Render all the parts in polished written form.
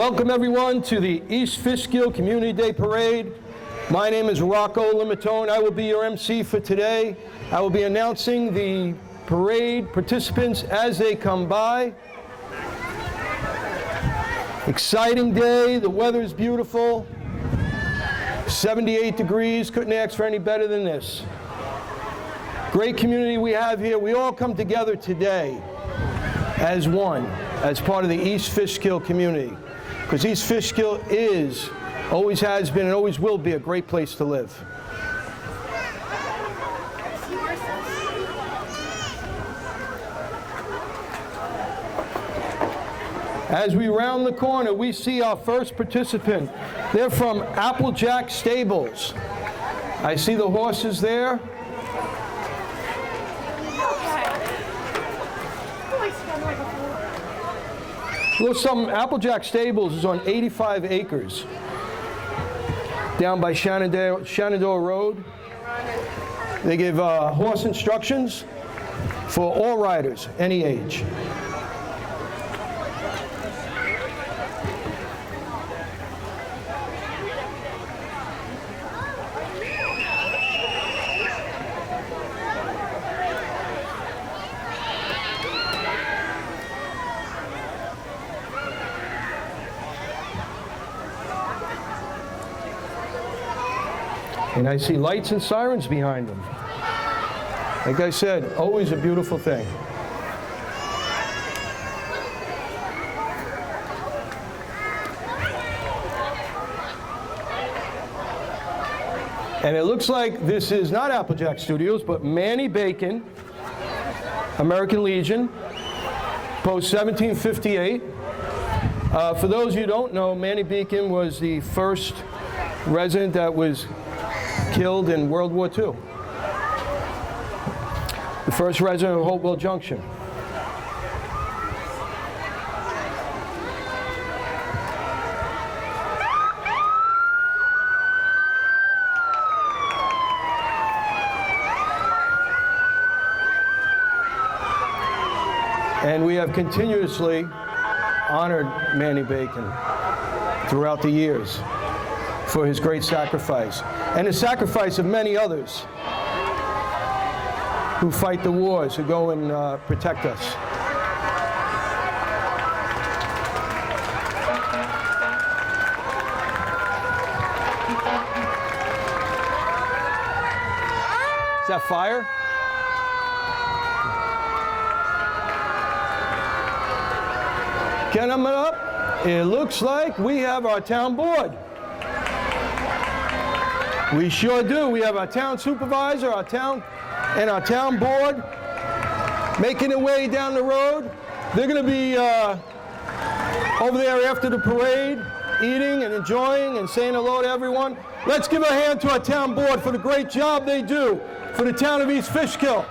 Welcome everyone to the East Fishkill Community Day Parade. My name is Rocco Limatone. I will be your MC for today. I will be announcing the parade participants as they come by. Exciting day, the weather's beautiful. 78 degrees, couldn't ask for any better than this. Great community we have here. We all come together today as one, as part of the East Fishkill community. Because East Fishkill is, always has been, and always will be a great place to live. As we round the corner, we see our first participant. They're from Applejack Stables. I see the horses there. Applejack Stables is on 85 acres down by Shenandoah Road. They give horse instructions for all riders, any age. And I see lights and sirens behind them. Like I said, always a beautiful thing. And it looks like this is not Applejack Studios, but Manny Bacon, American Legion, post 1758. For those of you who don't know, Manny Bacon was the first resident that was killed in World War II. The first resident of Hopewell Junction. And we have continuously honored Manny Bacon throughout the years for his great sacrifice, and the sacrifice of many others who fight the wars, who go and protect us. Is that fire? Coming up, it looks like we have our town board. We sure do. We have our town supervisor, our town board making their way down the road. They're going to be over there after the parade, eating and enjoying and saying hello to everyone. Let's give a hand to our town board for the great job they do for the town of East Fishkill.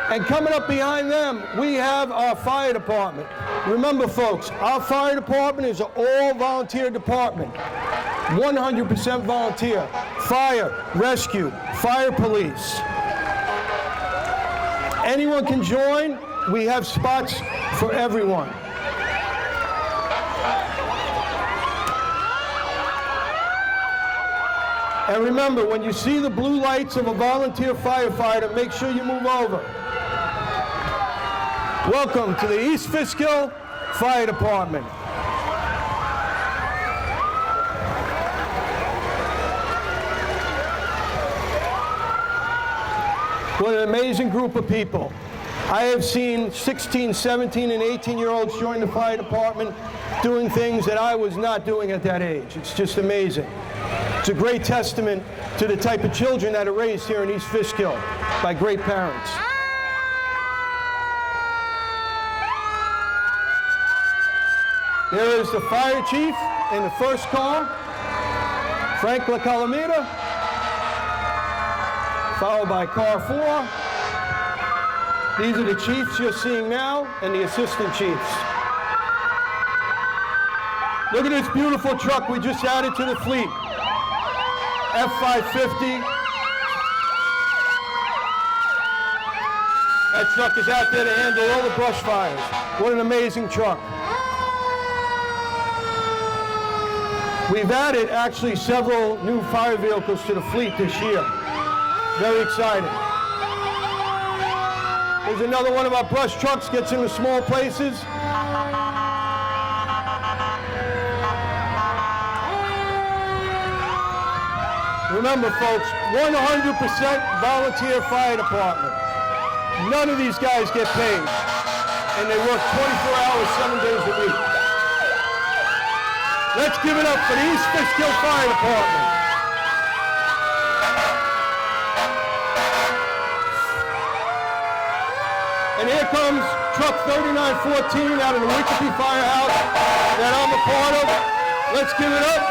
And coming up behind them, we have our fire department. Remember, folks, our fire department is an all-volunteer department. 100% volunteer. Fire, rescue, fire police. Anyone can join. We have spots for everyone. And remember, when you see the blue lights of a volunteer firefighter, make sure you move over. Welcome to the East Fishkill Fire Department. What an amazing group of people. I have seen 16, 17, and 18-year-olds join the fire department doing things that I was not doing at that age. It's just amazing. It's a great testament to the type of children that are raised here in East Fishkill by great parents. There is the fire chief in the first car, Frank La Calamita, followed by car 4. These are the chiefs you're seeing now and the assistant chiefs. Look at this beautiful truck we just added to the fleet. F-550. That truck is out there to handle all the brush fires. What an amazing truck. We've added actually several new fire vehicles to the fleet this year. Very exciting. Here's another one of our brush trucks, gets into small places. Remember, folks, 100% volunteer fire department. None of these guys get paid, and they work 24 hours, 7 days a week. Let's give it up for the East Fishkill Fire Department. And here comes truck 3914 out of the Wichita Firehouse that I'm a part of. Let's give it up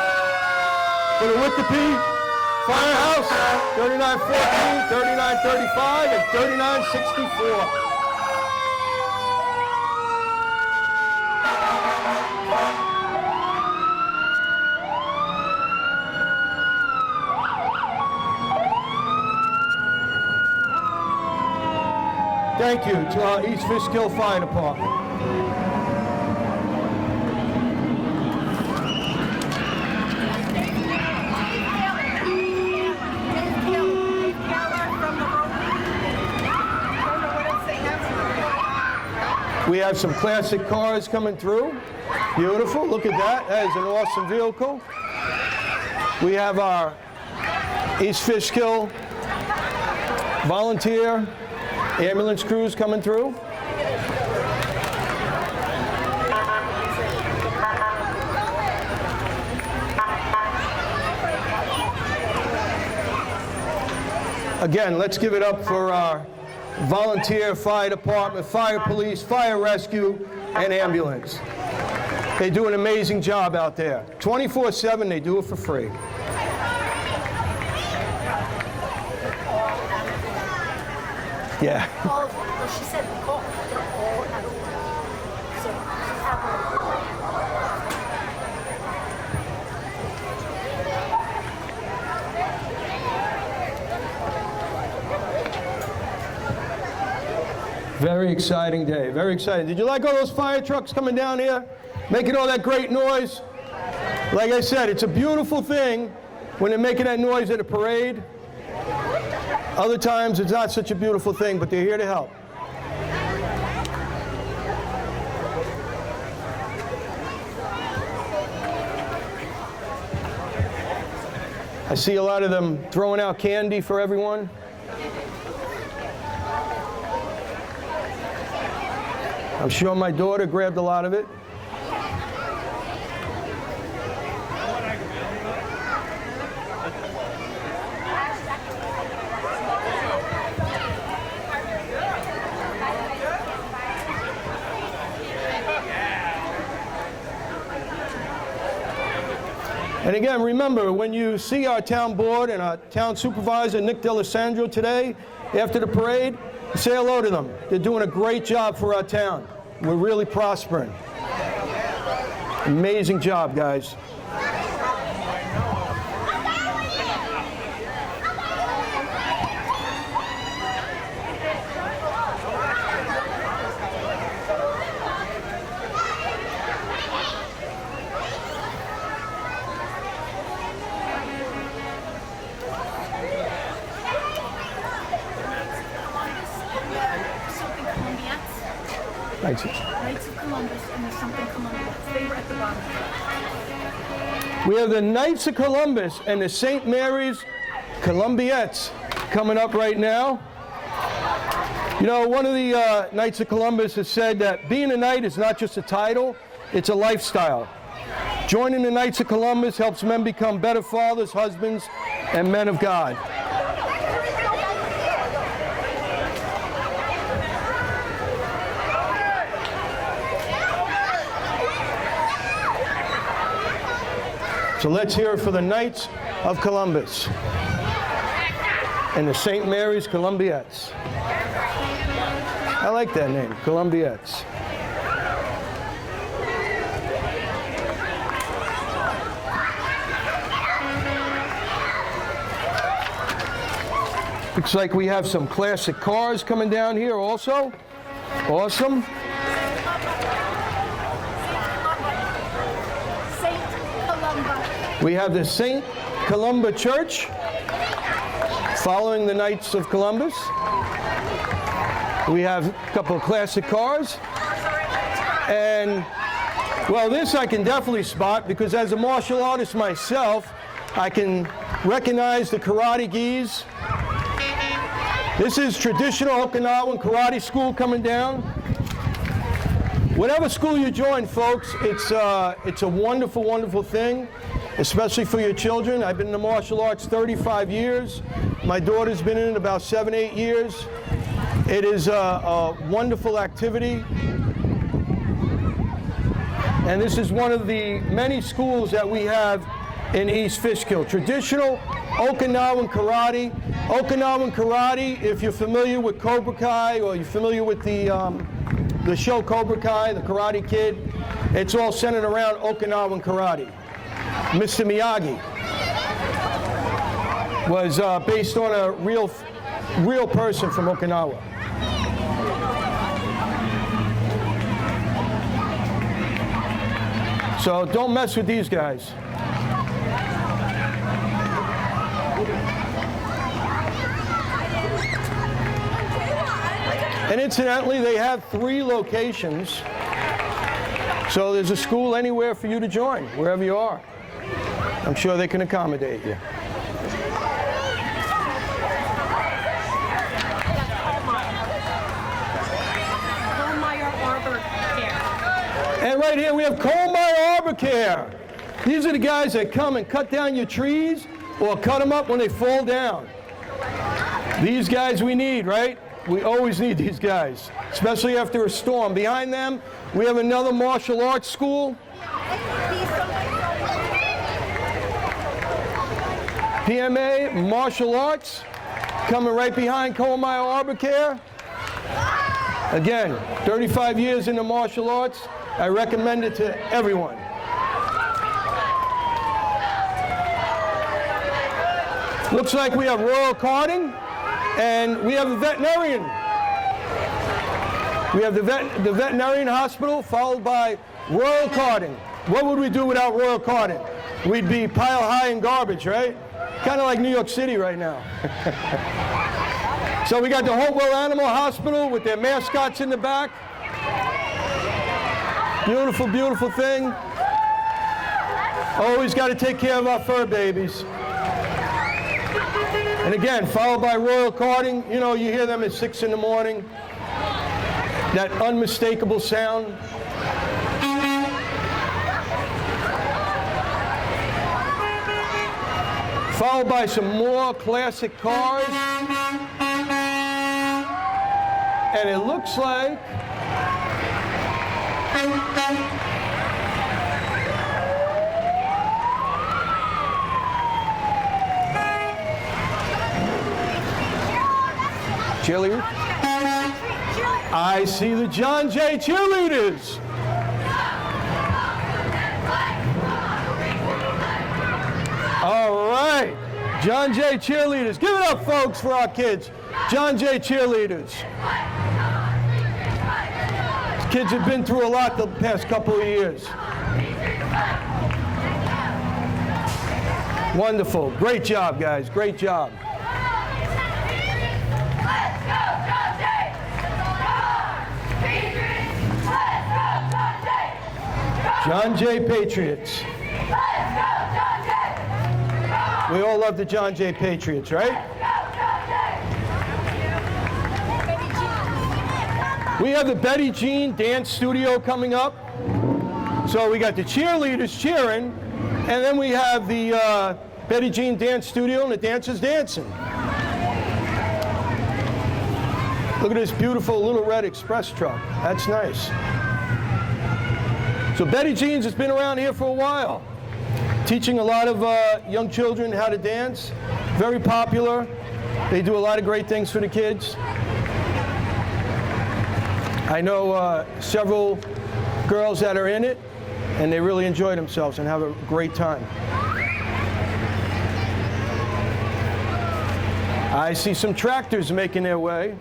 for the Wichita Firehouse, 3914, 3935, and 3964. Thank you to our East Fishkill Fire Department. We have some classic cars coming through. Beautiful, look at that. That is an awesome vehicle. We have our East Fishkill volunteer ambulance crews coming through. Again, let's give it up for our volunteer fire department, fire police, fire rescue, and ambulance. They do an amazing job out there. 24/7, they do it for free. Yeah. All of them. Well, she said we call. They're all at work. So Very exciting day. Very exciting. Did you like all those fire trucks coming down here, making all that great noise? Like I said, it's a beautiful thing when they're making that noise at a parade. Other times, it's not such a beautiful thing, but they're here to help. I see a lot of them throwing out candy for everyone. I'm sure my daughter grabbed a lot of it. And again, remember, when you see our town board and our town supervisor, Nick D'Alessandro, today, after the parade, say hello to them. They're doing a great job for our town. We're really prospering. Amazing job, guys. Knights of Columbus, and there's something Columbus. They were at the bottom. We have the Knights of Columbus and the St. Mary's Columbiettes coming up right now. You know, one of the Knights of Columbus has said that being a knight is not just a title, it's a lifestyle. Joining the Knights of Columbus helps men become better fathers, husbands, and men of God. So let's hear it for the Knights of Columbus and the St. Mary's Columbiettes. I like that name, Columbiettes. Looks like we have some classic cars coming down here also. Awesome. We have the St. Columba Church, following the Knights of Columbus. We have a couple of classic cars. And, well, this I can definitely spot because as a martial artist myself, I can recognize the karate gis. This is traditional Okinawan karate school coming down. Whatever school you join, folks, it's a wonderful, wonderful thing, especially for your children. I've been in the martial arts 35 years. My daughter's been in it about 7, 8 years. It is a wonderful activity. And this is one of the many schools that we have in East Fishkill. Traditional Okinawan karate. Okinawan karate, if you're familiar with Cobra Kai or you're familiar with the show Cobra Kai, the Karate Kid, it's all centered around Okinawan karate. Mr. Miyagi was based on a real person from Okinawa. So don't mess with these guys. And incidentally, they have 3 locations. So there's a school anywhere for you to join, wherever you are. I'm sure they can accommodate you. And right here we have Coal-Mire Arbor Care. These are the guys that come and cut down your trees or cut them up when they fall down. These guys we need, right? We always need these guys, especially after a storm. Behind them, we have another martial arts school. PMA Martial Arts, coming right behind Coal-Mire Arbor Care. Again, 35 years in the martial arts. I recommend it to everyone. Looks like we have Royal Karting, and we have a veterinarian. We have the veterinarian hospital, followed by Royal Karting. What would we do without Royal Karting? We'd be pile high in garbage, right? Kind of like New York City right now. So we got the Hopewell Animal Hospital with their mascots in the back. Beautiful, beautiful thing. Always got to take care of our fur babies. And again, followed by Royal Karting. You know, you hear them at 6 in the morning. That unmistakable sound. Followed by some more classic cars. And it looks like cheerleader? I see the John Jay cheerleaders. All right, John Jay cheerleaders. Give it up, folks, for our kids. John Jay cheerleaders. Kids have been through a lot the past couple of years. Wonderful. Great job, guys. Great job. John Jay Patriots. We all love the John Jay Patriots, right? We have the Betty Jean Dance Studio coming up. So we got the cheerleaders cheering, and then we have the Betty Jean Dance Studio and the dancers dancing. Look at this beautiful little red express truck. That's nice. So Betty Jean's has been around here for a while, teaching a lot of young children how to dance. Very popular. They do a lot of great things for the kids. I know several girls that are in it, and they really enjoy themselves and have a great time. I see some tractors making their way.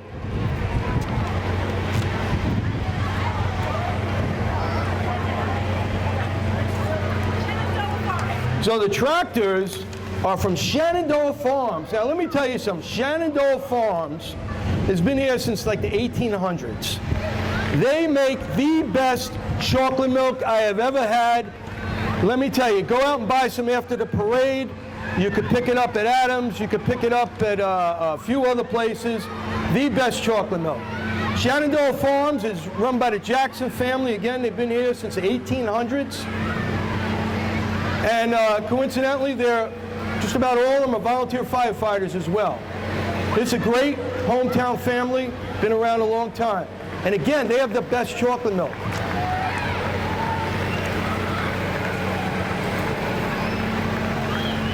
So the tractors are from Shenandoah Farms. Now let me tell you something. Shenandoah Farms has been here since like the 1800s. They make the best chocolate milk I have ever had. Let me tell you, go out and buy some after the parade. You could pick it up at Adams. You could pick it up at a few other places. The best chocolate milk. Shenandoah Farms is run by the Jackson family. Again, they've been here since the 1800s. And coincidentally, they're just about all of them are volunteer firefighters as well. It's a great hometown family, been around a long time. And again, they have the best chocolate milk.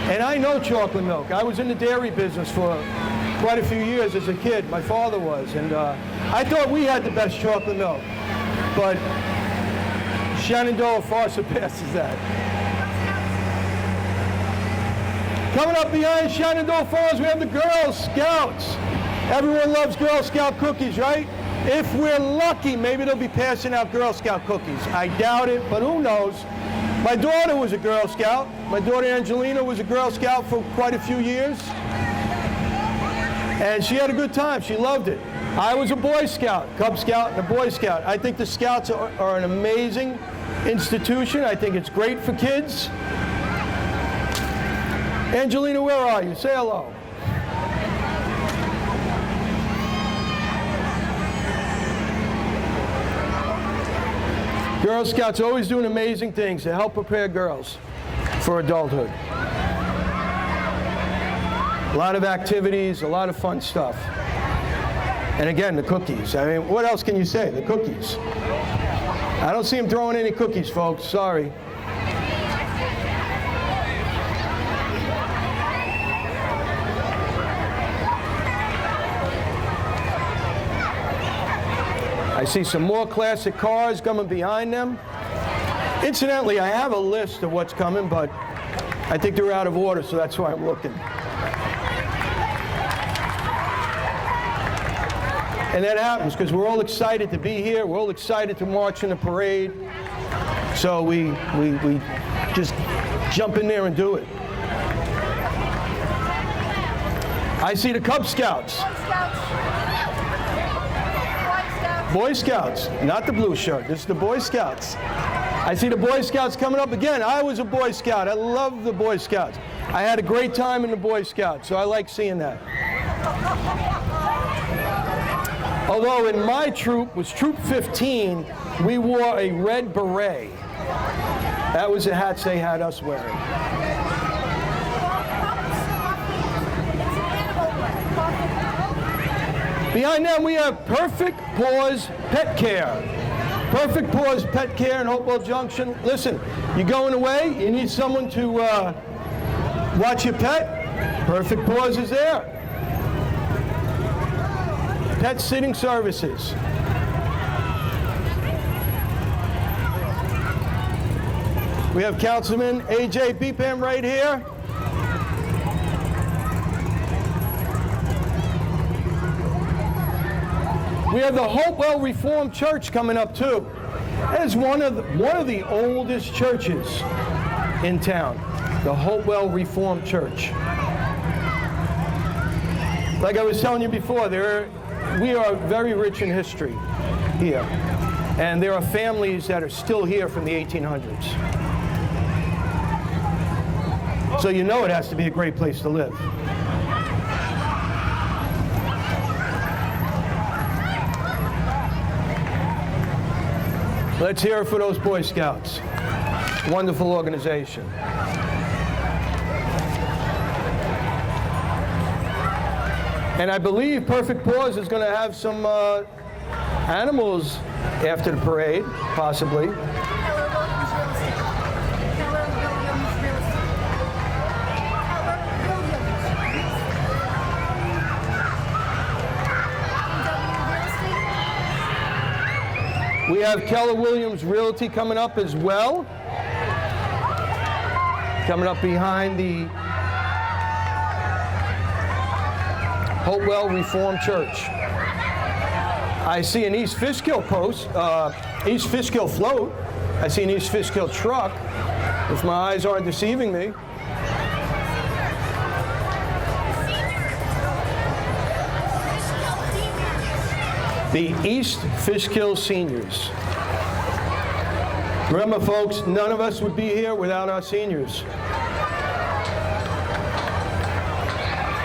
And I know chocolate milk. I was in the dairy business for quite a few years as a kid. My father was. And I thought we had the best chocolate milk. But Shenandoah far surpasses that. Coming up behind Shenandoah Farms, we have the Girl Scouts. Everyone loves Girl Scout cookies, right? If we're lucky, maybe they'll be passing out Girl Scout cookies. I doubt it, but who knows? My daughter was a Girl Scout. My daughter Angelina was a Girl Scout for quite a few years. And she had a good time. She loved it. I was a Boy Scout, Cub Scout, and a Boy Scout. I think the Scouts are an amazing institution. I think it's great for kids. Angelina, where are you? Say hello. Girl Scouts are always doing amazing things to help prepare girls for adulthood. A lot of activities, a lot of fun stuff. And again, the cookies. I mean, what else can you say? The cookies. I don't see them throwing any cookies, folks. Sorry. I see some more classic cars coming behind them. Incidentally, I have a list of what's coming, but I think they're out of order, so that's why I'm looking. And that happens because we're all excited to be here. We're all excited to march in the parade. So we just jump in there and do it. I see the Cub Scouts. Boy Scouts, not the blue shirt. This is the Boy Scouts. I see the Boy Scouts coming up again. I was a Boy Scout. I love the Boy Scouts. I had a great time in the Boy Scouts, so I like seeing that. Although in my troop, was Troop 15, we wore a red beret. That was the hats they had us wearing. Behind them, we have Perfect Paws Pet Care. Perfect Paws Pet Care in Hopewell Junction. Listen, you're going away, you need someone to watch your pet? Perfect Paws is there. Pet sitting services. We have Councilman A.J. Beepam right here. We have the Hopewell Reformed Church coming up too. That is one of the oldest churches in town, the Hopewell Reformed Church. Like I was telling you before, we are very rich in history here, and there are families that are still here from the 1800s. So you know it has to be a great place to live. Let's hear it for those Boy Scouts. Wonderful organization. And I believe Perfect Paws is going to have some animals after the parade, possibly. We have Keller Williams Realty coming up as well. Coming up behind the Hopewell Reformed Church. I see an East Fishkill post, East Fishkill float. I see an East Fishkill truck. if my eyes aren't deceiving me. The East Fishkill Seniors. Remember, folks, none of us would be here without our seniors.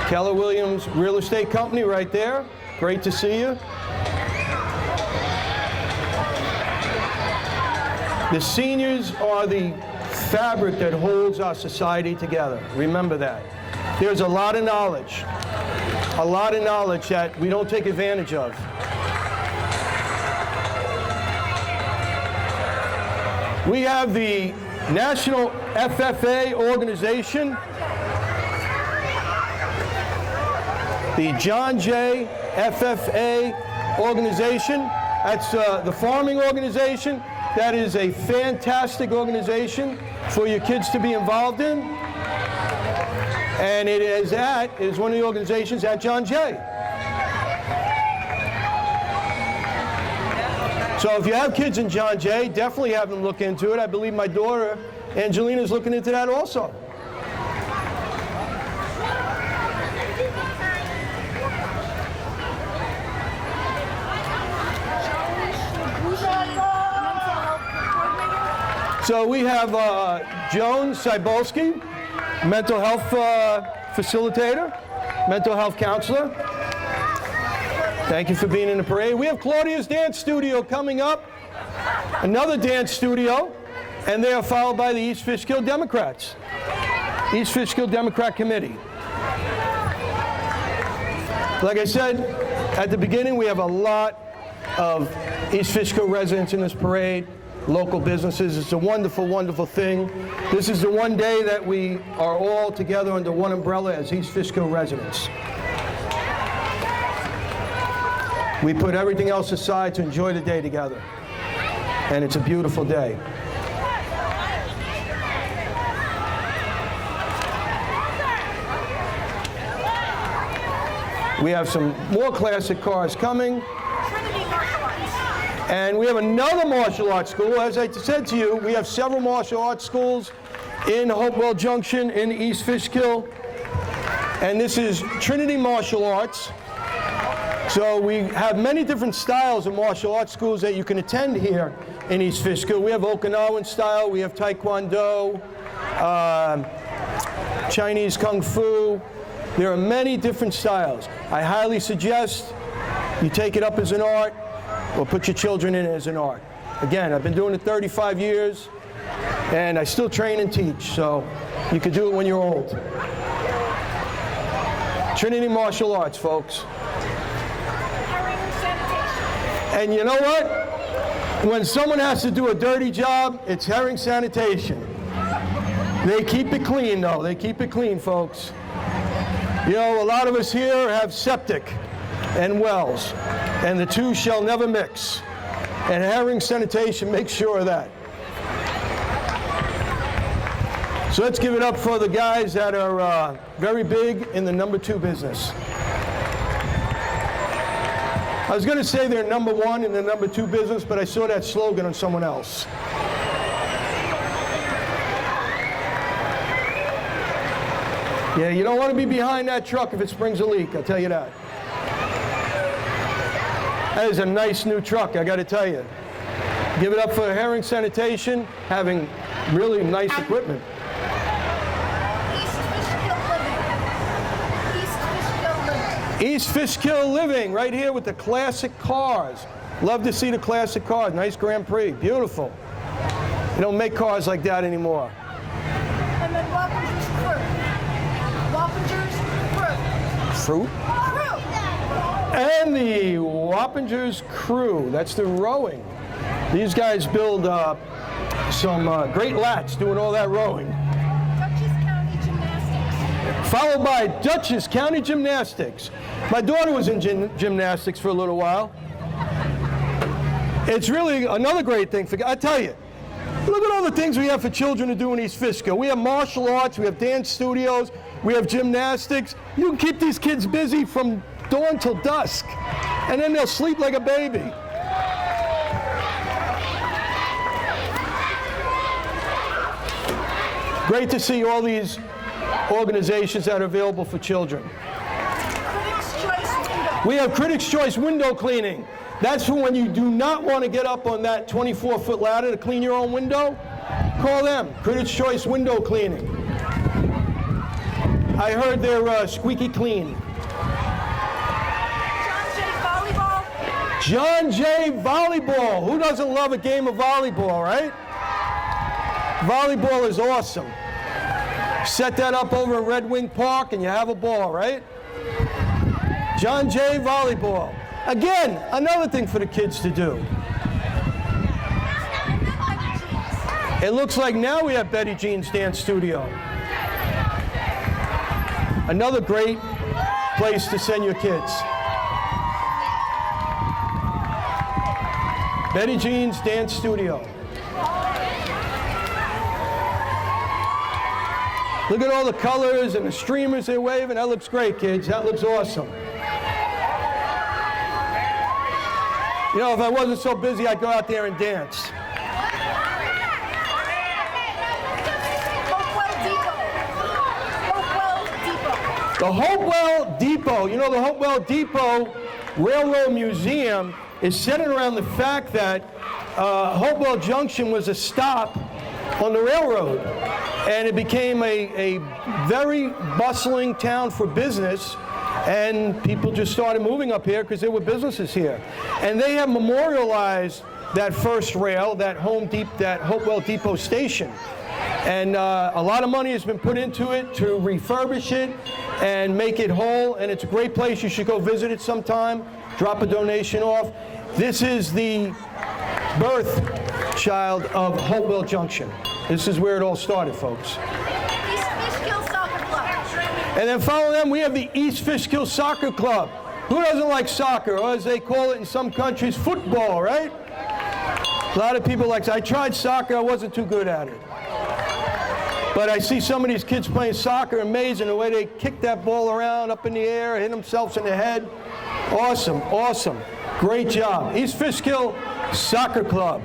Keller Williams Real Estate Company right there. Great to see you. The seniors are the fabric that holds our society together. Remember that. There's a lot of knowledge that we don't take advantage of. We have the National FFA organization, the John Jay FFA organization. That's the farming organization. That is a fantastic organization for your kids to be involved in. And it is one of the organizations at John Jay. So if you have kids in John Jay, definitely have them look into it. I believe my daughter, Angelina, is looking into that also. So we have Joan Cybulski, mental health facilitator, mental health counselor. Thank you for being in the parade. We have Claudia's Dance Studio coming up, another dance studio, and they are followed by the East Fishkill Democrats, East Fishkill Democrat Committee. Like I said at the beginning, we have a lot of East Fishkill residents in this parade, local businesses. It's a wonderful, wonderful thing. This is the one day that we are all together under one umbrella as East Fishkill residents. We put everything else aside to enjoy the day together. And it's a beautiful day. We have some more classic cars coming. And we have another martial arts school. As I said to you, we have several martial arts schools in Hopewell Junction, in East Fishkill. And this is Trinity Martial Arts. So we have many different styles of martial arts schools that you can attend here in East Fishkill. We have Okinawan style, we have Taekwondo, Chinese Kung Fu. There are many different styles. I highly suggest you take it up as an art or put your children in it as an art. Again, I've been doing it 35 years and I still train and teach, so you can do it when you're old. Trinity Martial Arts, folks. And you know what? When someone has to do a dirty job, it's herring sanitation. They keep it clean, though. They keep it clean, folks. You know, a lot of us here have septic and wells, and the two shall never mix. And herring sanitation makes sure of that. So let's give it up for the guys that are very big in the number 2 business. I was going to say they're number 1 in the number 2 business, but I saw that slogan on someone else. Yeah, you don't want to be behind that truck if it springs a leak, I'll tell you that. That is a nice new truck, I got to tell you. Give it up for herring sanitation, having really nice equipment. East Fishkill Living, right here with the classic cars. Love to see the classic cars. Nice Grand Prix, beautiful. You don't make cars like that anymore. And then Wappingers Crew. Fruit? And the Wappingers Crew, that's the rowing. These guys build some great lats doing all that rowing. Dutchess County Gymnastics. Followed by Dutchess County Gymnastics. My daughter was in gymnastics for a little while. It's really another great thing. I tell you, look at all the things we have for children to do in East Fishkill. We have martial arts, we have dance studios, we have gymnastics. You can keep these kids busy from dawn till dusk, and then they'll sleep like a baby. Great to see all these organizations that are available for children. Critics' Choice Window. We have Critics' Choice window cleaning. That's for when you do not want to get up on that 24-foot ladder to clean your own window. Call them, Critics' Choice window cleaning. I heard they're squeaky clean. John Jay Volleyball. John Jay Volleyball. Who doesn't love a game of volleyball, right? Volleyball is awesome. Set that up over in Red Wing Park and you have a ball, right? John Jay Volleyball. Again, another thing for the kids to do. It looks like now we have Betty Jean's Dance Studio. Another great place to send your kids. Betty Jean's Dance Studio. Look at all the colors and the streamers they're waving. That looks great, kids. That looks awesome. You know, if I wasn't so busy, I'd go out there and dance. The Hopewell Depot. You know, the Hopewell Depot Railroad Museum is centered around the fact that Hopewell Junction was a stop on the railroad. And it became a very bustling town for business. And people just started moving up here because there were businesses here. And they have memorialized that first rail, that Hopewell Depot station. And a lot of money has been put into it to refurbish it and make it whole. And it's a great place. You should go visit it sometime. Drop a donation off. This is the birth child of Hopewell Junction. This is where it all started, folks. East Fishkill Soccer Club. And then follow them, we have the East Fishkill Soccer Club. Who doesn't like soccer, or as they call it in some countries, football, right? A lot of people like, I tried soccer, I wasn't too good at it. But I see some of these kids playing soccer, amazing the way they kick that ball around up in the air, hit themselves in the head. Awesome, awesome. Great job. East Fishkill Soccer Club.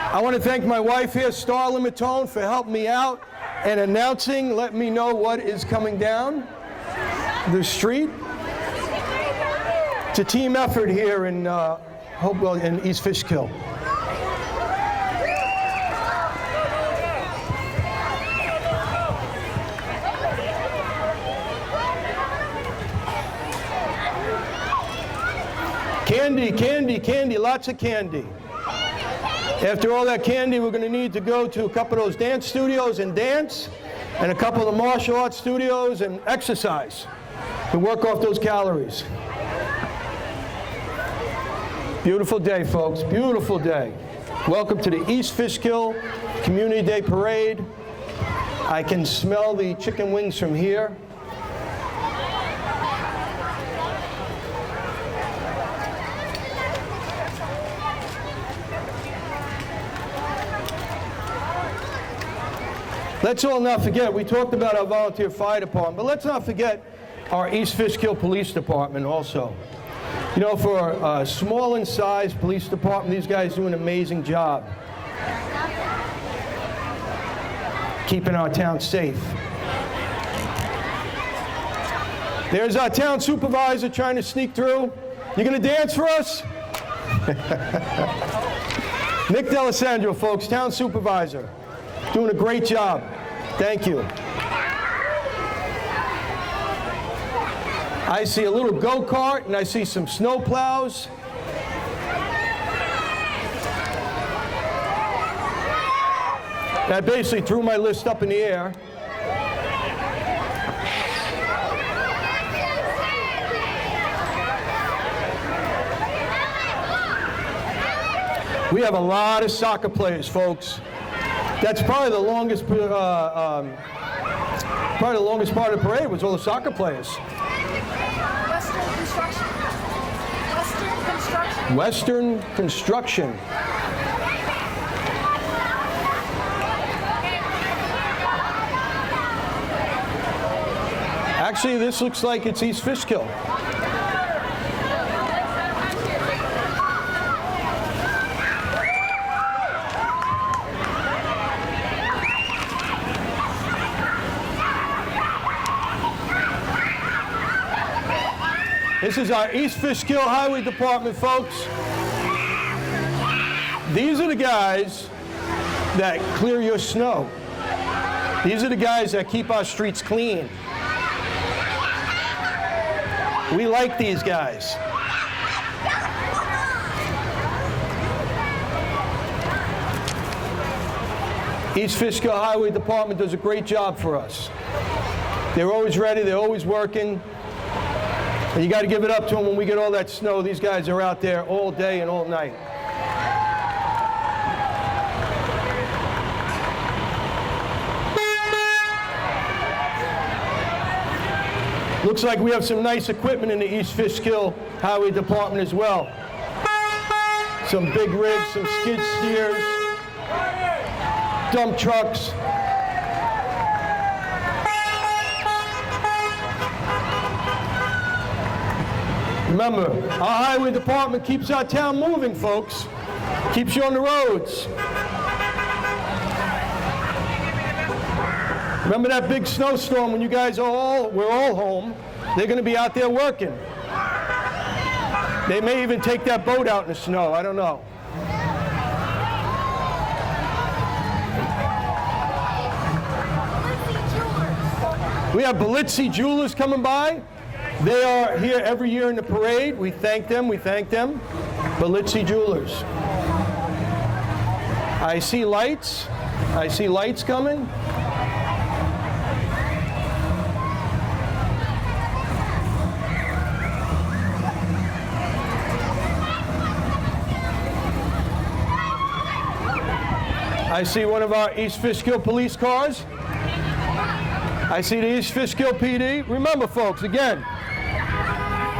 I want to thank my wife here, Starla Matone, for helping me out and announcing, letting me know what is coming down the street. It's a team effort here in Hopewell in East Fishkill. Candy, candy, candy, lots of candy. After all that candy, we're going to need to go to a couple of those dance studios and dance, and a couple of the martial arts studios and exercise to work off those calories. Beautiful day, folks. Beautiful day. Welcome to the East Fishkill Community Day Parade. I can smell the chicken wings from here. Let's all not forget, we talked about our volunteer fire department, but let's not forget our East Fishkill Police Department also. You know, for a small in size police department, these guys do an amazing job keeping our town safe. There's our town supervisor trying to sneak through. You gonna dance for us? Nick D'Alessandro, folks, town supervisor. Doing a great job. Thank you. I see a little go-kart and I see some snow plows. That basically threw my list up in the air. We have a lot of soccer players, folks. That's probably the longest part of the parade was all the soccer players. Western Construction. Western Construction. Western Construction. Actually, this looks like it's East Fishkill. This is our East Fishkill Highway Department, folks. These are the guys that clear your snow. These are the guys that keep our streets clean. We like these guys. East Fishkill Highway Department does a great job for us. They're always ready, they're always working. And you got to give it up to them when we get all that snow. These guys are out there all day and all night. Looks like we have some nice equipment in the East Fishkill Highway Department as well. Some big rigs, some skid steers, dump trucks. Remember, our highway department keeps our town moving, folks. Keeps you on the roads. Remember that big snowstorm when you guys we're all home? They're going to be out there working. They may even take that boat out in the snow. I don't know. We have Belitzi Jewelers coming by. They are here every year in the parade. We thank them. We thank them. Belitzi Jewelers. I see lights. I see lights coming. I see one of our East Fishkill police cars. I see the East Fishkill PD. Remember, folks, again,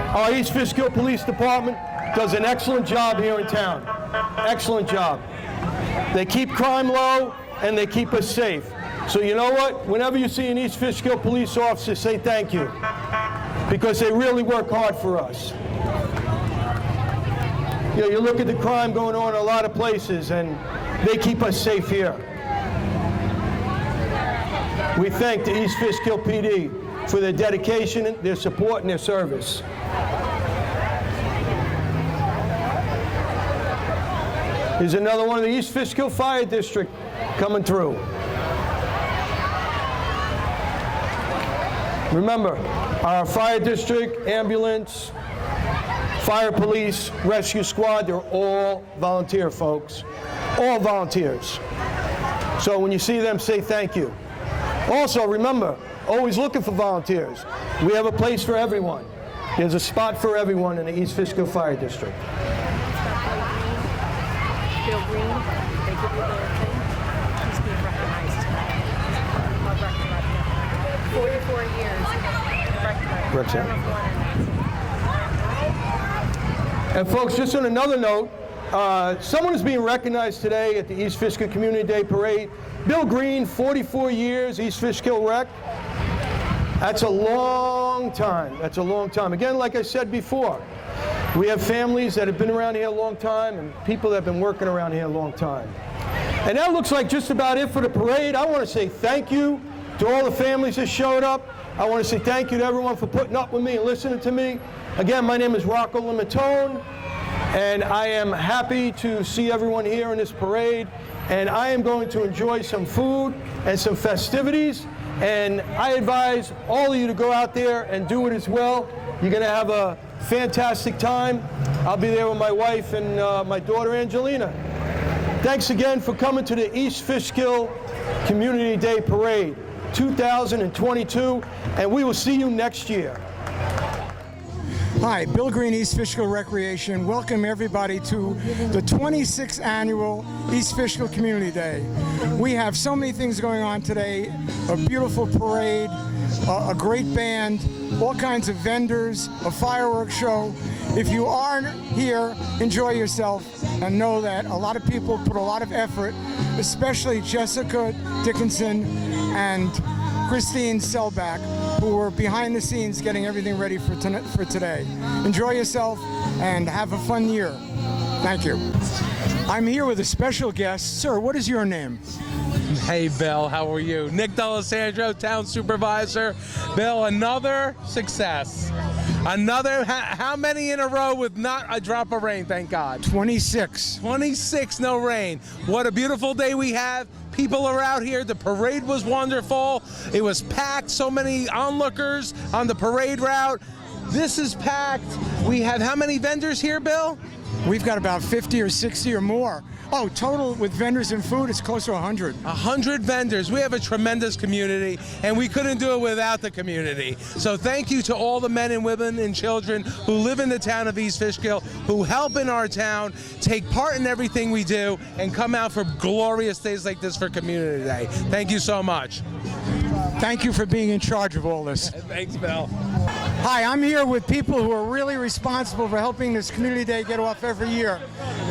our East Fishkill Police Department does an excellent job here in town. Excellent job. They keep crime low and they keep us safe. So you know what? Whenever you see an East Fishkill police officer, say thank you, because they really work hard for us. You know, you look at the crime going on in a lot of places, and they keep us safe here. We thank the East Fishkill PD for their dedication, their support, and their service. Here's another one of the East Fishkill Fire District coming through. Remember, our fire district, ambulance, fire police, rescue squad, they're all volunteer, folks. All volunteers. So when you see them, say thank you. Also, remember, always looking for volunteers. We have a place for everyone. There's a spot for everyone in the East Fishkill Fire District. Bill Green, they give you the thing. He's being recognized tonight. 44 years. Recognized. And folks, just on another note, someone is being recognized today at the East Fishkill Community Day Parade. Bill Green, 44 years, East Fishkill Rec. That's a long time. That's a long time. Again, like I said before, we have families that have been around here a long time and people that have been working around here a long time. And that looks like just about it for the parade. I want to say thank you to all the families that showed up. I want to say thank you to everyone for putting up with me and listening to me. Again, my name is Rocco Limatone, and I am happy to see everyone here in this parade. And I am going to enjoy some food and some festivities. And I advise all of you to go out there and do it as well. You're going to have a fantastic time. I'll be there with my wife and my daughter Angelina. Thanks again for coming to the East Fishkill Community Day Parade 2022, and we will see you next year. Hi, Bill Green, East Fishkill Recreation. Welcome everybody to the 26th annual East Fishkill Community Day. We have so many things going on today, a beautiful parade, a great band, all kinds of vendors, a fireworks show. If you aren't here, enjoy yourself and know that a lot of people put a lot of effort, especially Jessica Dickinson and Christine Selbach, who were behind the scenes getting everything ready for today. Enjoy yourself and have a fun year. Thank you. I'm here with a special guest. Sir, what is your name? Hey, Bill, how are you? Nick D'Alessandro, Town Supervisor. Bill, another success. Another, how many in a row with not a drop of rain, thank God? 26. 26, no rain. What a beautiful day we have. People are out here. The parade was wonderful. It was packed. So many onlookers on the parade route. This is packed. We have how many vendors here, Bill? We've got about 50 or 60 or more. Oh, total with vendors and food, it's close to 100. 100 vendors. We have a tremendous community, and we couldn't do it without the community. So thank you to all the men and women and children who live in the town of East Fishkill, who help in our town, take part in everything we do, and come out for glorious days like this for Community Day. Thank you so much. Thank you for being in charge of all this. Thanks, Bill. Hi, I'm here with people who are really responsible for helping this Community Day get off every year.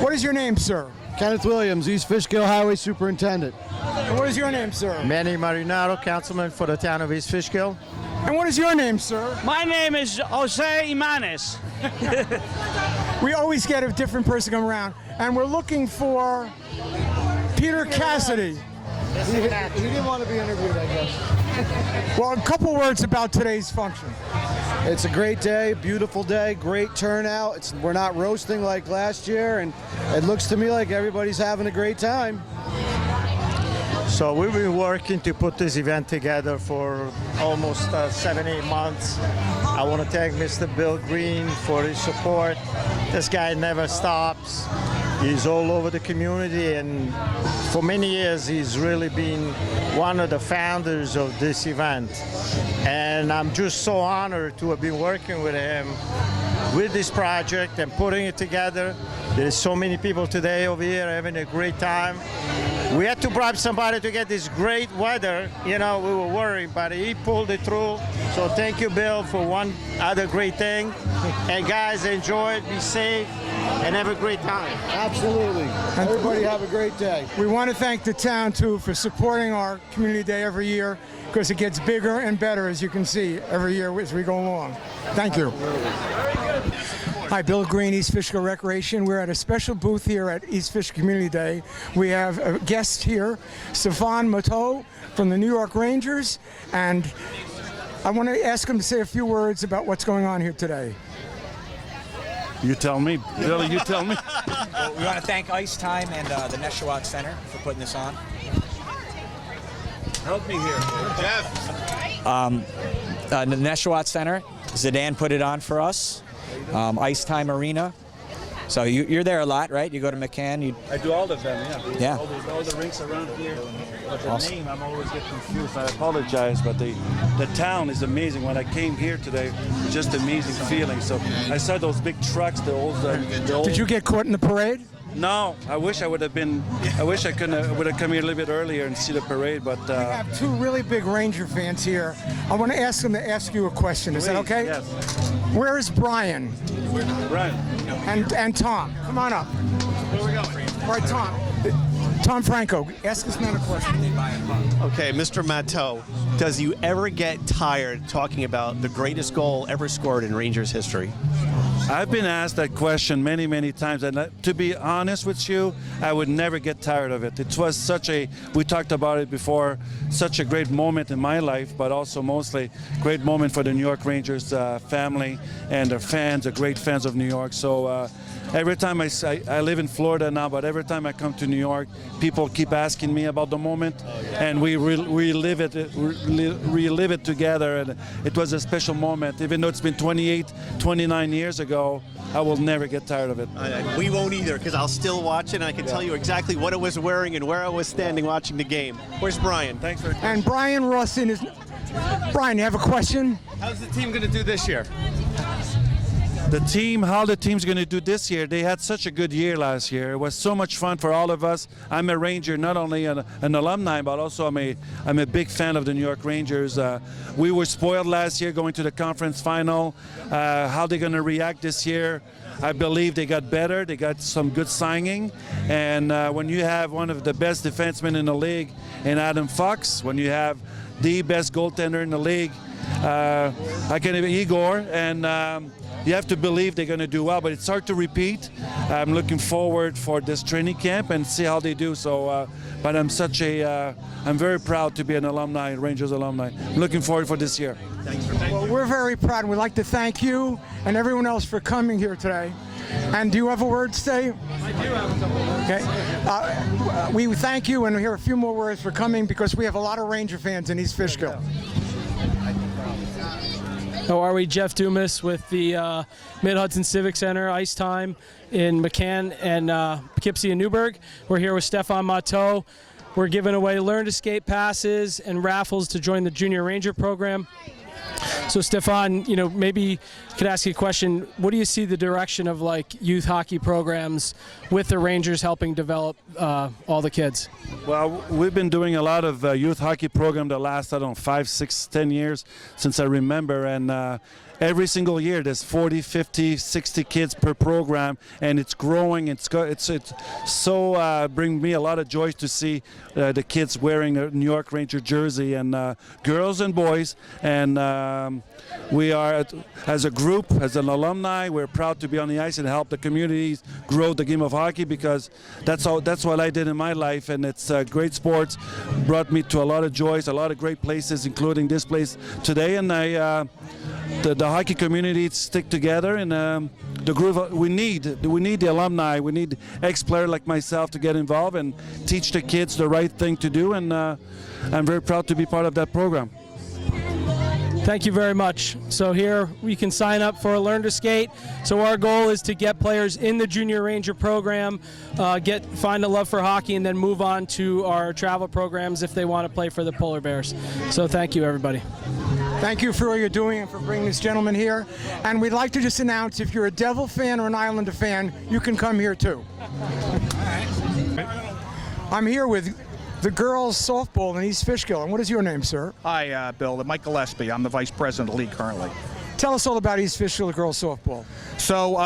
What is your name, sir? Kenneth Williams, East Fishkill Highway Superintendent. And what is your name, sir? Manny Marinaro, Councilman for the town of East Fishkill. And what is your name, sir? My name is Jose Imanes. We always get a different person come around, and we're looking for Peter Cassidy. He didn't want to be interviewed, I guess. Well, a couple words about today's function. It's a great day, beautiful day, great turnout. We're not roasting like last year, and it looks to me like everybody's having a great time. So we've been working to put this event together for almost 7-8 months. I want to thank Mr. Bill Green for his support. This guy never stops. He's all over the community, and for many years he's really been one of the founders of this event. And I'm just so honored to have been working with him with this project and putting it together. There's so many people today over here having a great time. We had to bribe somebody to get this great weather. You know, we were worried, but he pulled it through. So thank you, Bill, for one other great thing. And guys, enjoy it, be safe, and have a great time. Absolutely. Everybody have a great day. We want to thank the town, too, for supporting our Community Day every year, because it gets bigger and better, as you can see, every year as we go along. Thank you. Hi, Bill Green, East Fishkill Recreation. We're at a special booth here at East Fishkill Community Day. We have a guest here, Stefan Matteau from the New York Rangers, and I want to ask him to say a few words about what's going on here today. You tell me. Billy, you tell me. Well, we want to thank Ice Time and the Neshawat Center for putting this on. Help me here. Jeff. The Neshawat Center, Zidane put it on for us. Ice Time Arena. So you're there a lot, right? You go to McCann. I do all of them, yeah. Yeah. All the rinks around here. But the Awesome. name, I'm always get confused. I apologize, but the town is amazing. When I came here today, it's just amazing feeling. So I saw those big trucks, the old. Did you get caught in the parade? No, I wish I would have been. I wish I would have come here a little bit earlier and see the parade, but. We have two really big Ranger fans here. I want to ask them to ask you a question. Is that okay? Yes. Where is Brian Right. and Tom? Come on up. Where are we going? All right, Tom. Tom Franco, ask this man a question. Okay, Mr. Matteau, does you ever get tired talking about the greatest goal ever scored in Rangers history? I've been asked that question many, many times, and to be honest with you, I would never get tired of it. It was we talked about it before, such a great moment in my life, but also mostly great moment for the New York Rangers family and their fans, the great fans of New York. So every time I live in Florida now, but every time I come to New York, people keep asking me about the moment, and we relive it together, and it was a special moment. Even though it's been 28, 29 years ago, I will never get tired of it. We won't either, because I'll still watch it, and I can tell you exactly what I was wearing and where I was standing watching the game. Where's Brian? Thanks for. And Brian Russin is. Brian, you have a question? How's the team going to do this year? How the team's going to do this year, they had such a good year last year. It was so much fun for all of us. I'm a Ranger, not only an alumni, but also I'm a big fan of the New York Rangers. We were spoiled last year going to the conference final. How they're going to react this year, I believe they got better. They got some good signing. And when you have one of the best defensemen in the league in Adam Fox, when you have the best goaltender in the league, Igor, and you have to believe they're going to do well, but it's hard to repeat. I'm looking forward for this training camp and see how they do. So, but I'm very proud to be an alumni, Rangers alumni. I'm looking forward for this year. Well, we're very proud. We'd like to thank you and everyone else for coming here today. And do you have a word to say? I do have a couple words. Okay. We thank you and hear a few more words for coming because we have a lot of Ranger fans in East Fishkill. How are we? Jeff Dumas with the Mid-Hudson Civic Center Ice Time in McCann and Poughkeepsie and Newburgh. We're here with Stefan Matteau. We're giving away Learn to Skate passes and raffles to join the Junior Ranger program. So Stefan, maybe could ask you a question. What do you see the direction of like youth hockey programs with the Rangers helping develop all the kids? Well, we've been doing a lot of youth hockey program the last, 5, 6, 10 years since I remember, and every single year there's 40, 50, 60 kids per program, and it's growing. It's so bring me a lot of joy to see the kids wearing a New York Ranger jersey, and girls and boys, and we are, as a group, as an alumni, we're proud to be on the ice and help the communities grow the game of hockey, because that's what I did in my life, and it's great sports, brought me to a lot of joys, a lot of great places, including this place today, and the hockey community stick together, and the group we need the alumni, we need ex-player like myself to get involved and teach the kids the right thing to do, and I'm very proud to be part of that program. Thank you very much. So here we can sign up for a Learn to Skate. So our goal is to get players in the Junior Ranger program, find a love for hockey, and then move on to our travel programs if they want to play for the Polar Bears. So thank you, everybody. Thank you for all you're doing and for bringing this gentleman here. And we'd like to just announce, if you're a Devil fan or an Islander fan, you can come here too. I'm here with the girls softball in East Fishkill. And what is your name, sir? Hi, Bill. Mike Gillespie. I'm the vice president of the league currently. Tell us all about East Fishkill girls softball. So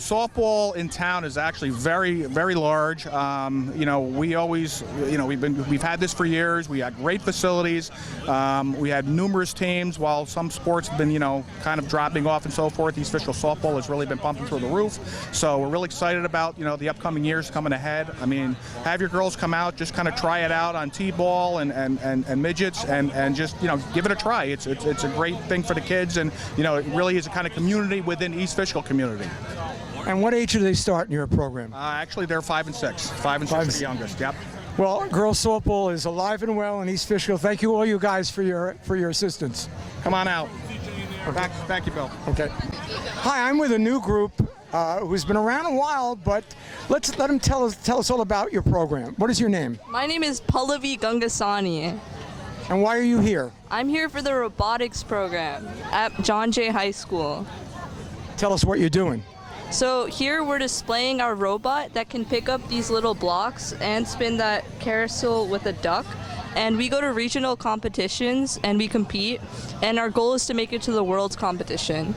softball in town is actually very, very large. We always, we've had this for years. We had great facilities. We had numerous teams. While some sports have been, kind of dropping off and so forth, East Fishkill softball has really been pumping through the roof. So we're really excited about, the upcoming years coming ahead. I mean, have your girls come out, just kind of try it out on T-ball and midgets, and just, give it a try. It's a great thing for the kids, and it really is a kind of community within East Fishkill community. And what age do they start in your program? Actually, they're 5 and 6. 5 and 6 is the youngest. Yep. Well, girls softball is alive and well in East Fishkill. Thank you, all you guys, for your assistance. Come on out. Thank you, Bill. Okay. Hi, I'm with a new group who's been around a while, but let them tell us all about your program. What is your name? My name is Pallavi Gangasani. And why are you here? I'm here for the robotics program at John Jay High School. Tell us what you're doing. So here we're displaying our robot that can pick up these little blocks and spin that carousel with a duck. And we go to regional competitions and we compete. And our goal is to make it to the world's competition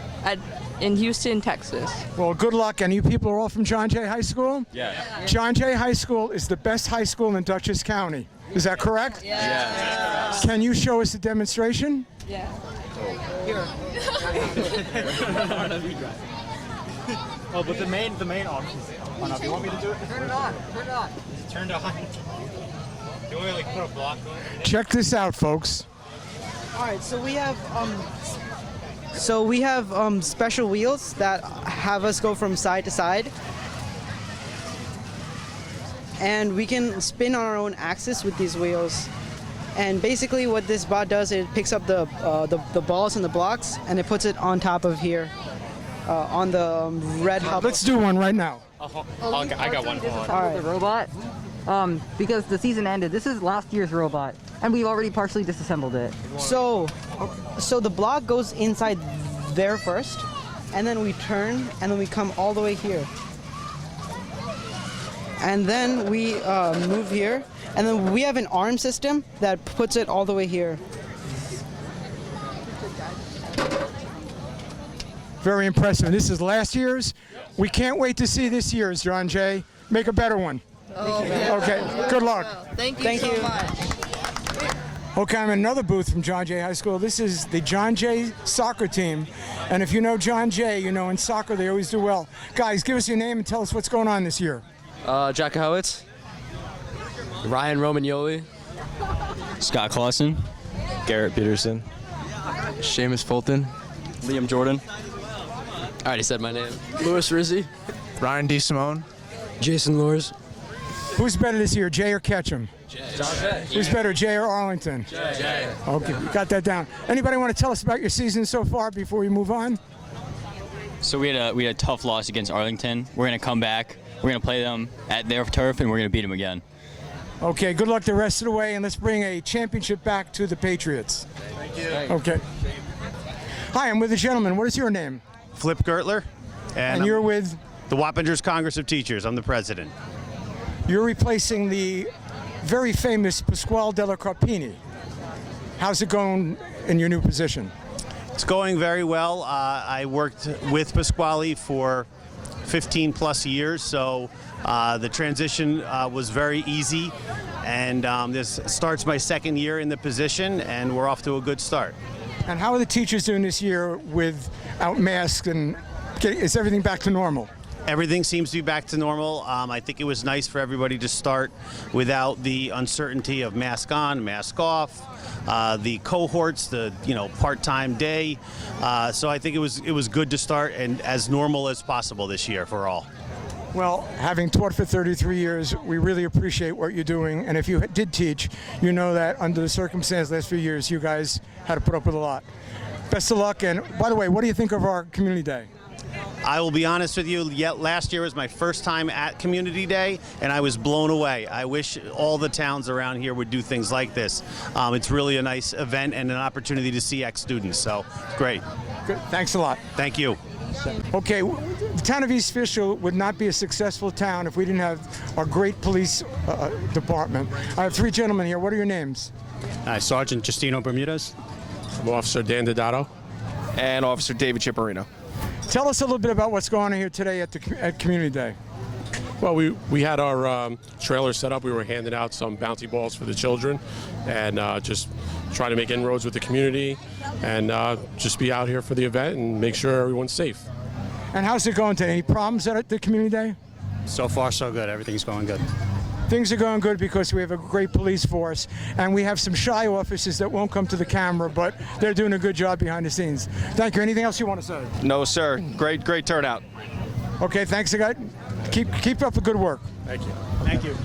in Houston, Texas. Well, good luck. And you people are all from John Jay High School? Yeah. John Jay High School is the best high school in Dutchess County. Is that correct? Yeah. Can you show us a demonstration? Yeah. Here. Oh, but the main option. Oh, no, if you want me to do it, turn it on. Turn it on. It's turned on. You want me to put a block on it? Check this out, folks. All right, so we have special wheels that have us go from side to side. And we can spin on our own axis with these wheels. And basically what this bot does, it picks up the balls and the blocks, and it puts it on top of here, on the red hub. Let's do one right now. I got one. All right. The robot, because the season ended. This is last year's robot, and we've already partially disassembled it. So the block goes inside there first, and then we turn, and then we come all the way here. And then we move here, and then we have an arm system that puts it all the way here. Very impressive. This is last year's. We can't wait to see this year's, John Jay. Make a better one. Oh, okay, good luck. Thank you so much. Okay, I'm in another booth from John Jay High School. This is the John Jay soccer team. And if you know John Jay, you know in soccer they always do well. Guys, give us your name and tell us what's going on this year. Jack Howitz, Ryan Romagnoli, Scott Clausen, Garrett Peterson, Seamus Fulton, Liam Jordan. I already said my name. Louis Rizzi, Ryan D. Simone, Jason Lures. Who's better this year, Jay or Ketchum? Jay. Who's better, Jay or Arlington? Jay. Okay, got that down. Anybody want to tell us about your season so far before we move on? So we had a tough loss against Arlington. We're going to come back. We're going to play them at their turf, and we're going to beat them again. Okay, good luck the rest of the way, and let's bring a championship back to the Patriots. Thank you. Okay. Hi, I'm with a gentleman. What is your name? Flip Gertler. And you're with? The Wappingers Congress of Teachers. I'm the president. You're replacing the very famous Pasquale Della Carpini. How's it going in your new position? It's going very well. I worked with Pasquale for 15 plus years, so the transition was very easy. And this starts my second year in the position, and we're off to a good start. And how are the teachers doing this year without masks, and is everything back to normal? Everything seems to be back to normal. I think it was nice for everybody to start without the uncertainty of mask on, mask off, the cohorts, the part-time day. So I think it was good to start and as normal as possible this year for all. Well, having taught for 33 years, we really appreciate what you're doing. And if you did teach, you know that under the circumstances last few years, you guys had to put up with a lot. Best of luck. And by the way, what do you think of our Community Day? I will be honest with you, last year was my first time at Community Day, and I was blown away. I wish all the towns around here would do things like this. It's really a nice event and an opportunity to see ex-students, so great. Good. Thanks a lot. Thank you. Okay, the town of East Fishkill would not be a successful town if we didn't have our great police department. I have three gentlemen here. What are your names? Sergeant Justino Bermudez. I'm Officer Dan Dodato. And Officer David Chipperino. Tell us a little bit about what's going on here today at Community Day. Well, we had our trailer set up. We were handing out some bouncy balls for the children and just trying to make inroads with the community and just be out here for the event and make sure everyone's safe. And how's it going today? Any problems at the Community Day? So far, so good. Everything's going good. Things are going good because we have a great police force, and we have some shy officers that won't come to the camera, but they're doing a good job behind the scenes. Thank you. Anything else you want to say? No, sir. Great turnout. Okay, thanks again. Keep up the good work. Thank you. Thank you.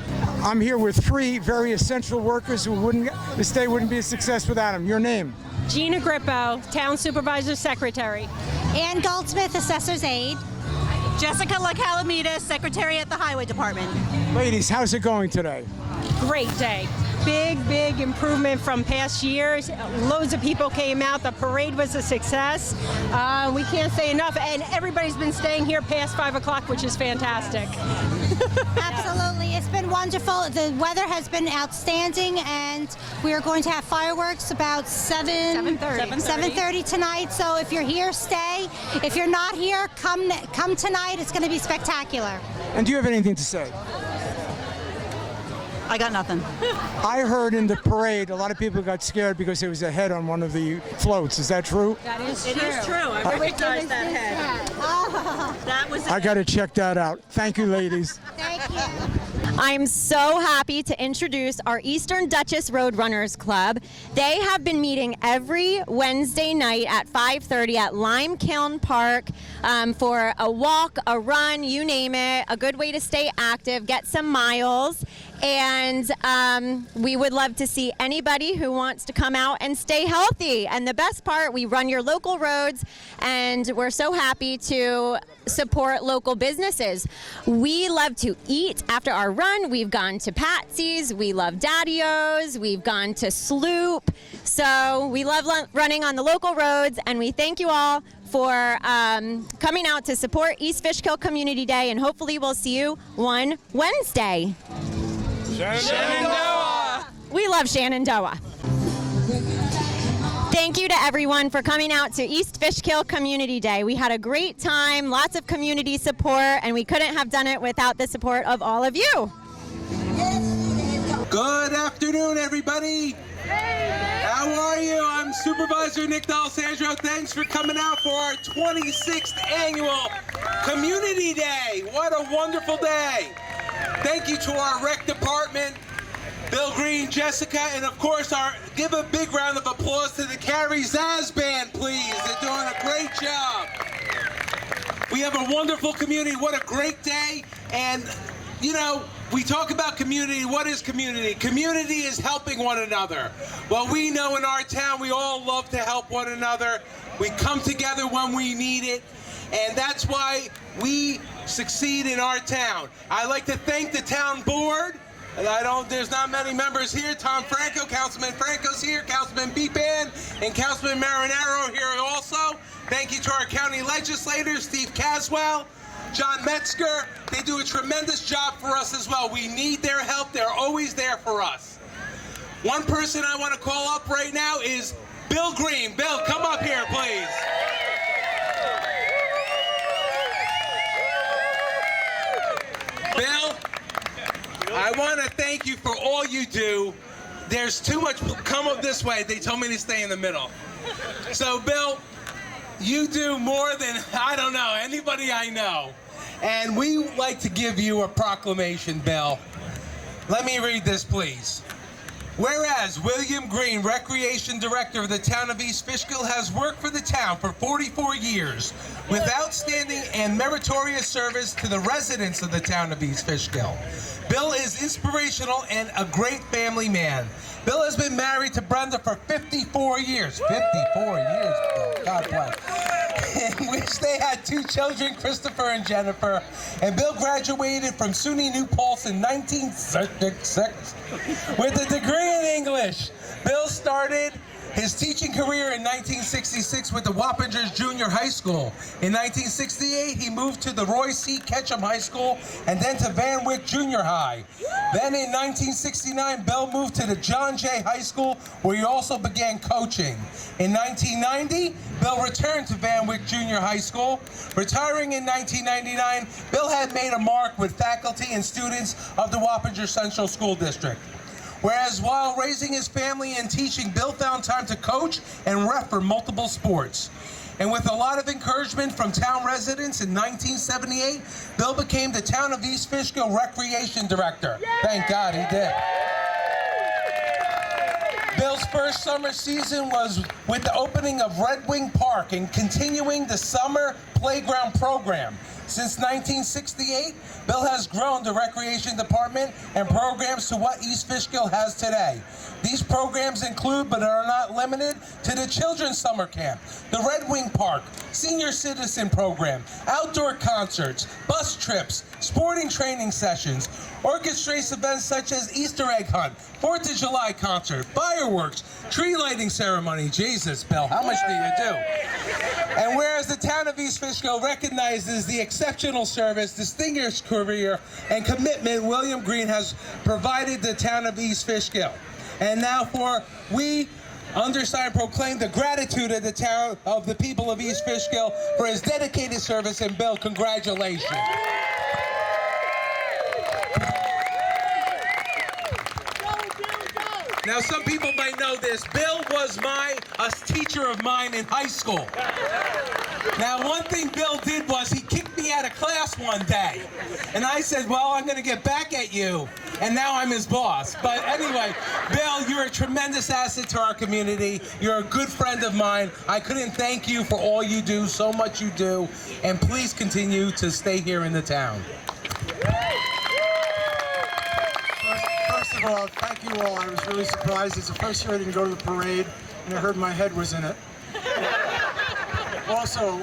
I'm here with three very essential workers this day wouldn't be a success without them. Your name? Gina Grippo, Town Supervisor Secretary. Ann Goldsmith, Assessor's Aide. Jessica LaCalamita, Secretary at the Highway Department. Ladies, how's it going today? Great day. Big improvement from past years. Loads of people came out. The parade was a success. We can't say enough. And everybody's been staying here past 5 o'clock, which is fantastic. Absolutely. It's been wonderful. The weather has been outstanding, and we are going to have fireworks about 7:30 tonight. So if you're here, stay. If you're not here, come tonight. It's going to be spectacular. And do you have anything to say? I got nothing. I heard in the parade a lot of people got scared because there was a head on one of the floats. Is that true? That is true. It is true. I recognize that head. That was. I got to check that out. Thank you, ladies. Thank you. I'm so happy to introduce our Eastern Duchess Roadrunners Club. They have been meeting every Wednesday night at 5:30 at Lime Kiln Park for a walk, a run, you name it, a good way to stay active, get some miles. And we would love to see anybody who wants to come out and stay healthy. And the best part, we run your local roads, and we're so happy to support local businesses. We love to eat after our run. We've gone to Patsy's, we love Daddy-O's, we've gone to Sloop. So we love running on the local roads, and we thank you all for coming out to support East Fishkill Community Day, and hopefully we'll see you one Wednesday. Shenandoah! We love Shenandoah. Thank you to everyone for coming out to East Fishkill Community Day. We had a great time, lots of community support, and we couldn't have done it without the support of all of you. Good afternoon, everybody. How are you? I'm Supervisor Nick D'Alessandro. Thanks for coming out for our 26th annual Community Day. What a wonderful day. Thank you to our rec department, Bill Green, Jessica, and of course, give a big round of applause to the Carrie Zaz Band, please. They're doing a great job. We have a wonderful community. What a great day. And, you know, we talk about community. What is community? Community is helping one another. Well, we know in our town we all love to help one another. We come together when we need it, and that's why we succeed in our town. I'd like to thank the town board. And there's not many members here. Tom Franco, Councilman Franco's here, Councilman Beepan, and Councilman Marinaro here also. Thank you to our county legislators, Steve Caswell, John Metzger. They do a tremendous job for us as well. We need their help. They're always there for us. One person I want to call up right now is Bill Green. Bill, come up here, please. Bill, I want to thank you for all you do. There's too much. Come up this way. They told me to stay in the middle. So, Bill, you do more than, I don't know, anybody I know. And we like to give you a proclamation, Bill. Let me read this, please. Whereas William Green, Recreation Director of the town of East Fishkill, has worked for the town for 44 years with outstanding and meritorious service to the residents of the town of East Fishkill. Bill is inspirational and a great family man. Bill has been married to Brenda for 54 years. 54 years, Bill. God bless. In which they had 2 children, Christopher and Jennifer. And Bill graduated from SUNY New Paltz in 1966 with a degree in English. Bill started his teaching career in 1966 with the Wappingers Junior High School. In 1968, he moved to the Roy C. Ketchum High School and then to Van Wyck Junior High. Then in 1969, Bill moved to the John Jay High School, where he also began coaching. In 1990, Bill returned to Van Wyck Junior High School. Retiring in 1999, Bill had made a mark with faculty and students of the Wappinger Central School District. Whereas while raising his family and teaching, Bill found time to coach and ref for multiple sports. And with a lot of encouragement from town residents in 1978, Bill became the town of East Fishkill Recreation Director. Thank God he did. Bill's first summer season was with the opening of Red Wing Park and continuing the summer playground program. Since 1968, Bill has grown the recreation department and programs to what East Fishkill has today. These programs include, but are not limited to, the Children's Summer Camp, the Red Wing Park, Senior Citizen Program, outdoor concerts, bus trips, sporting training sessions, orchestrates events such as Easter egg hunt, 4th of July concert, fireworks, tree lighting ceremony. Jesus, Bill, how much do you do? And whereas the town of East Fishkill recognizes the exceptional service, distinguished career, and commitment William Green has provided the town of East Fishkill. And now we undersigned proclaim the gratitude of the town, of the people of East Fishkill for his dedicated service. And Bill, congratulations. Now, some people might know this. Bill was a teacher of mine in high school. Now, one thing Bill did was he kicked me out of class one day. And I said, well, I'm going to get back at you. And now I'm his boss. But anyway, Bill, you're a tremendous asset to our community. You're a good friend of mine. I couldn't thank you for all you do, so much you do. And please continue to stay here in the town. First of all, thank you all. I was really surprised. It's the first year I didn't go to the parade, and I heard my head was in it. Also,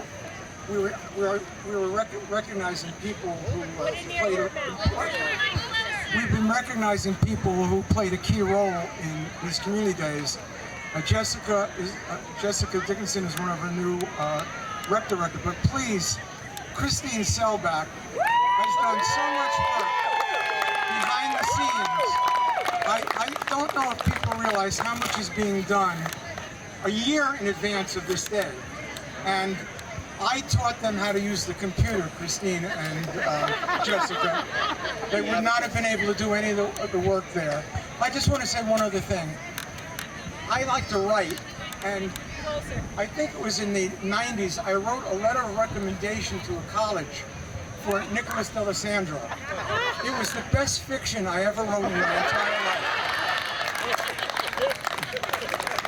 we were recognizing people who played. We've been recognizing people who played a key role in these community days. Jessica Dickinson is one of our new rec director. But please, Christine Selbach has done so much work behind the scenes. I don't know if people realize how much is being done a year in advance of this day. And I taught them how to use the computer, Christine and Jessica. They would not have been able to do any of the work there. I just want to say one other thing. I like to write, and I think it was in the 90s, I wrote a letter of recommendation to a college for Nicholas D'Alessandro. It was the best fiction I ever wrote in my entire life.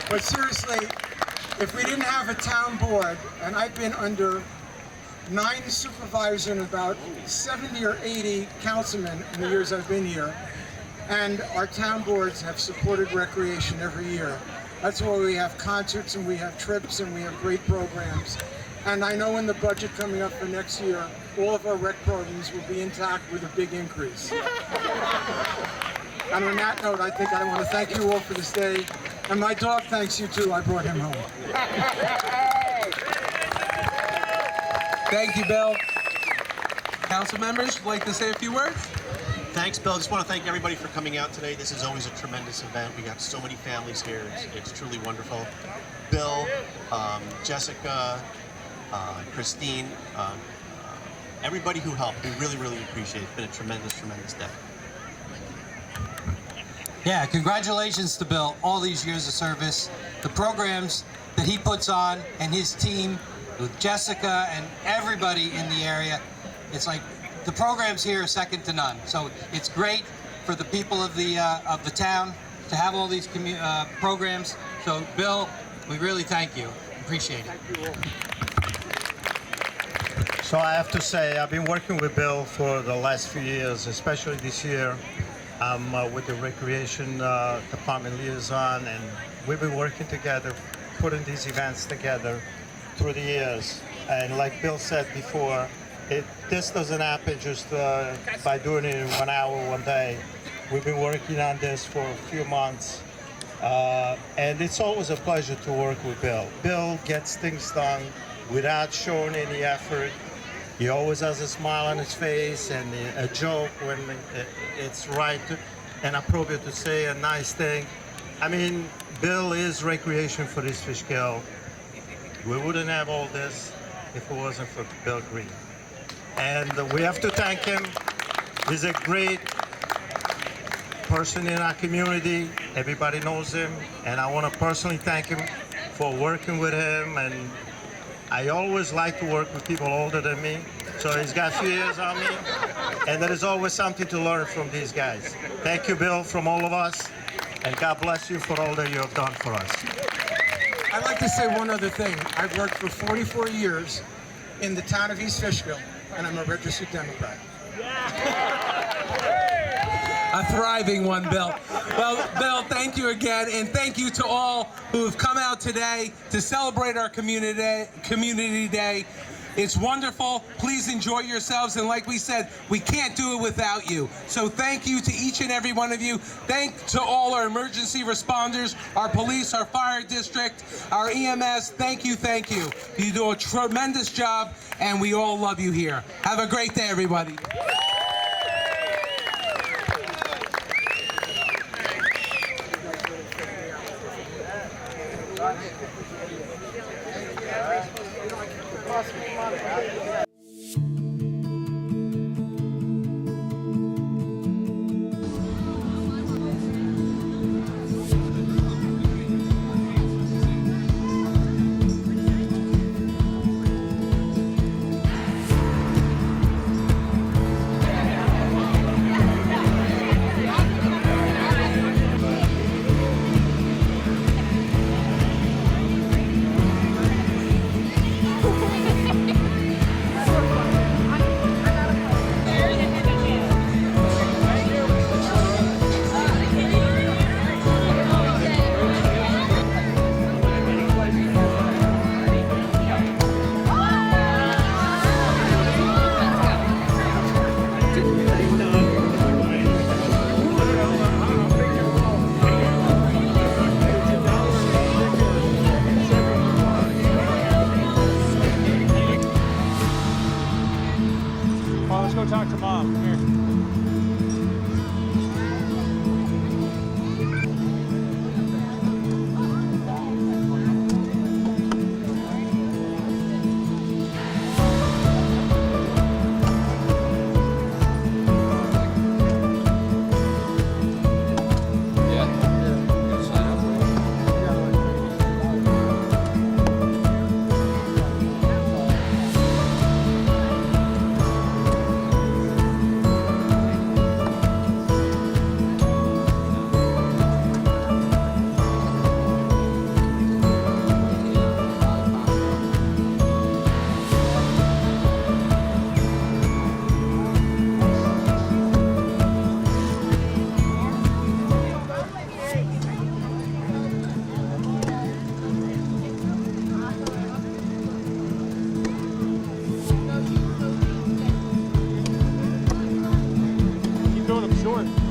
But seriously, if we didn't have a town board, and I've been under 9 supervisors and about 70 or 80 councilmen in the years I've been here, and our town boards have supported recreation every year. That's why we have concerts and we have trips and we have great programs. And I know in the budget coming up for next year, all of our rec programs will be intact with a big increase. And on that note, I think I want to thank you all for this day. And my dog thanks you too. I brought him home. Thank you, Bill. Council members, would like to say a few words? Thanks, Bill. I just want to thank everybody for coming out today. This is always a tremendous event. We got so many families here. It's truly wonderful. Bill, Jessica, Christine, everybody who helped, we really, really appreciate it. It's been a tremendous, tremendous day. Yeah, congratulations to Bill. All these years of service, the programs that he puts on, and his team with Jessica and everybody in the area. It's like the programs here are second to none. So it's great for the people of the town to have all these programs. So Bill, we really thank you. Appreciate it. So I have to say, I've been working with Bill for the last few years, especially this year. I'm with the Recreation Department liaison, and we've been working together, putting these events together through the years. And like Bill said before, this doesn't happen just by doing it in 1 hour, 1 day. We've been working on this for a few months, and it's always a pleasure to work with Bill. Bill gets things done without showing any effort. He always has a smile on his face and a joke when it's right and appropriate to say a nice thing. I mean, Bill is recreation for East Fishkill. We wouldn't have all this if it wasn't for Bill Green. And we have to thank him. He's a great person in our community. Everybody knows him. And I want to personally thank him for working with him. And I always like to work with people older than me. So he's got a few years on me. And there is always something to learn from these guys. Thank you, Bill, from all of us. And God bless you for all that you have done for us. I'd like to say one other thing. I've worked for 44 years in the town of East Fishkill, and I'm a registered Democrat. A thriving one, Bill. Well, Bill, thank you again, and thank you to all who have come out today to celebrate our Community Day. It's wonderful. Please enjoy yourselves, and like we said, we can't do it without you. So thank you to each and every one of you. Thank to all our emergency responders, our police, our fire district, our EMS. Thank you, thank you. You do a tremendous job, and we all love you here. Have a great day, everybody. I'm short.